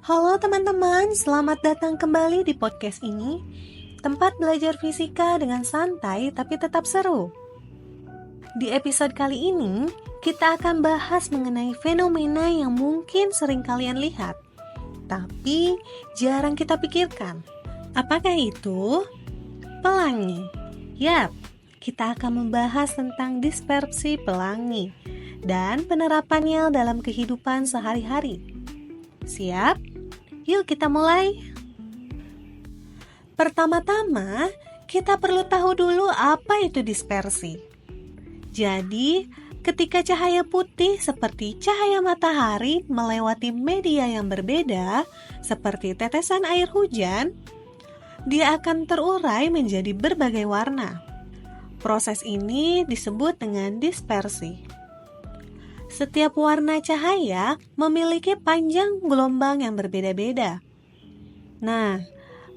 Halo teman-teman, selamat datang kembali di podcast ini, tempat belajar fisika dengan santai tapi tetap seru. Di episode kali ini, kita akan bahas mengenai fenomena yang mungkin sering kalian lihat, tapi jarang kita pikirkan. Apakah itu? Pelangi. Yap, kita akan membahas tentang dispersi pelangi dan penerapannya dalam kehidupan sehari-hari. Siap? Yuk kita mulai. Pertama-tama, kita perlu tahu dulu apa itu dispersi. Jadi, ketika cahaya putih seperti cahaya matahari melewati media yang berbeda, seperti tetesan air hujan, dia akan terurai menjadi berbagai warna. Proses ini disebut dengan dispersi. Setiap warna cahaya memiliki panjang gelombang yang berbeda-beda. Nah,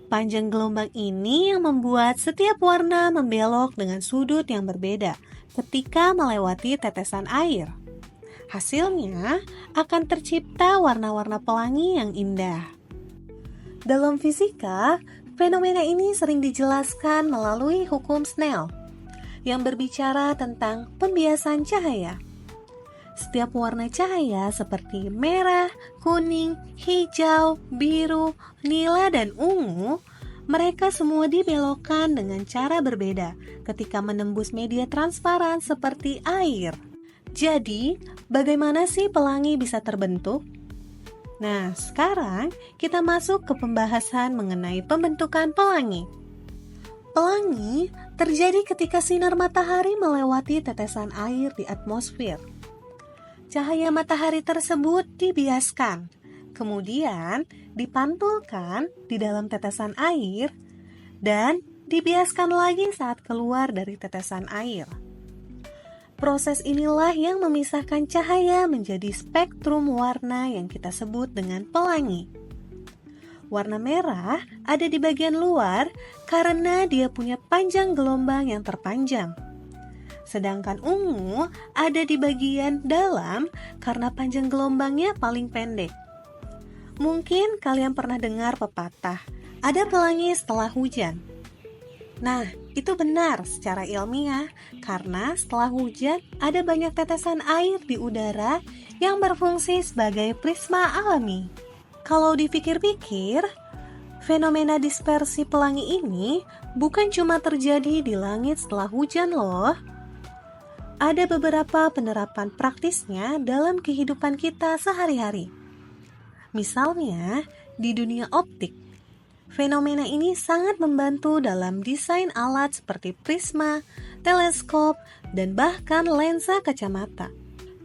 panjang gelombang ini yang membuat setiap warna membelok dengan sudut yang berbeda ketika melewati tetesan air. Hasilnya akan tercipta warna-warna pelangi yang indah. Dalam fisika, fenomena ini sering dijelaskan melalui hukum Snell yang berbicara tentang pembiasan cahaya. Setiap warna cahaya seperti merah, kuning, hijau, biru, nila, dan ungu, mereka semua dibelokkan dengan cara berbeda ketika menembus media transparan seperti air. Jadi, bagaimana sih pelangi bisa terbentuk? Nah, sekarang kita masuk ke pembahasan mengenai pembentukan pelangi. Pelangi terjadi ketika sinar matahari melewati tetesan air di atmosfer. Cahaya matahari tersebut dibiaskan, kemudian dipantulkan di dalam tetesan air, dan dibiaskan lagi saat keluar dari tetesan air. Proses inilah yang memisahkan cahaya menjadi spektrum warna yang kita sebut dengan pelangi. Warna merah ada di bagian luar karena dia punya panjang gelombang yang terpanjang. Sedangkan ungu ada di bagian dalam karena panjang gelombangnya paling pendek. Mungkin kalian pernah dengar pepatah, ada pelangi setelah hujan. Nah, itu benar secara ilmiah karena setelah hujan ada banyak tetesan air di udara yang berfungsi sebagai prisma alami. Kalau dipikir-pikir, fenomena dispersi pelangi ini bukan cuma terjadi di langit setelah hujan loh. Ada beberapa penerapan praktisnya dalam kehidupan kita sehari-hari. Misalnya, di dunia optik, fenomena ini sangat membantu dalam desain alat seperti prisma, teleskop, dan bahkan lensa kacamata.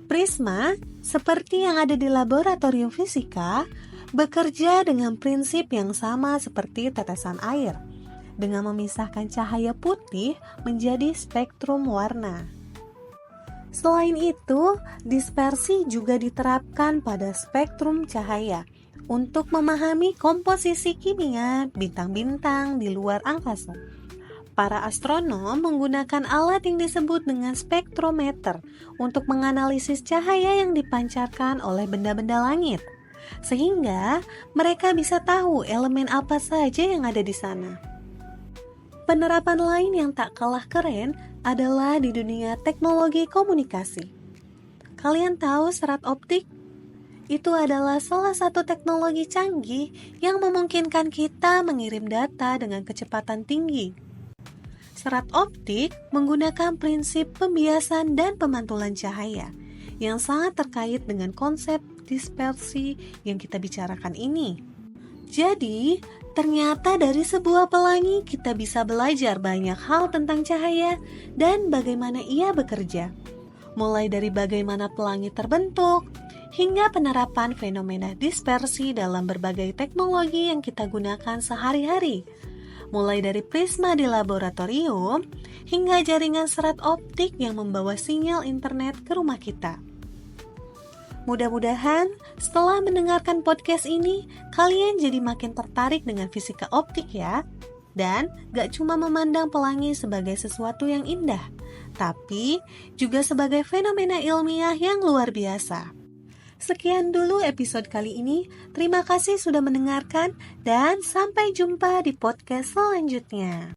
Prisma, seperti yang ada di laboratorium fisika, bekerja dengan prinsip yang sama seperti tetesan air, dengan memisahkan cahaya putih menjadi spektrum warna. Selain itu, dispersi juga diterapkan pada spektrum cahaya untuk memahami komposisi kimia bintang-bintang di luar angkasa. Para astronom menggunakan alat yang disebut dengan spektrometer untuk menganalisis cahaya yang dipancarkan oleh benda-benda langit, sehingga mereka bisa tahu elemen apa saja yang ada di sana. Penerapan lain yang tak kalah keren adalah di dunia teknologi komunikasi. Kalian tahu serat optik? Itu adalah salah satu teknologi canggih yang memungkinkan kita mengirim data dengan kecepatan tinggi. Serat optik menggunakan prinsip pembiasan dan pemantulan cahaya yang sangat terkait dengan konsep dispersi yang kita bicarakan ini. Jadi, ternyata dari sebuah pelangi kita bisa belajar banyak hal tentang cahaya dan bagaimana ia bekerja. Mulai dari bagaimana pelangi terbentuk, hingga penerapan fenomena dispersi dalam berbagai teknologi yang kita gunakan sehari-hari. Mulai dari prisma di laboratorium, hingga jaringan serat optik yang membawa sinyal internet ke rumah kita. Mudah-mudahan setelah mendengarkan podcast ini, kalian jadi makin tertarik dengan fisika optik ya. Dan gak cuma memandang pelangi sebagai sesuatu yang indah, tapi juga sebagai fenomena ilmiah yang luar biasa. Sekian dulu episode kali ini. Terima kasih sudah mendengarkan dan sampai jumpa di podcast selanjutnya.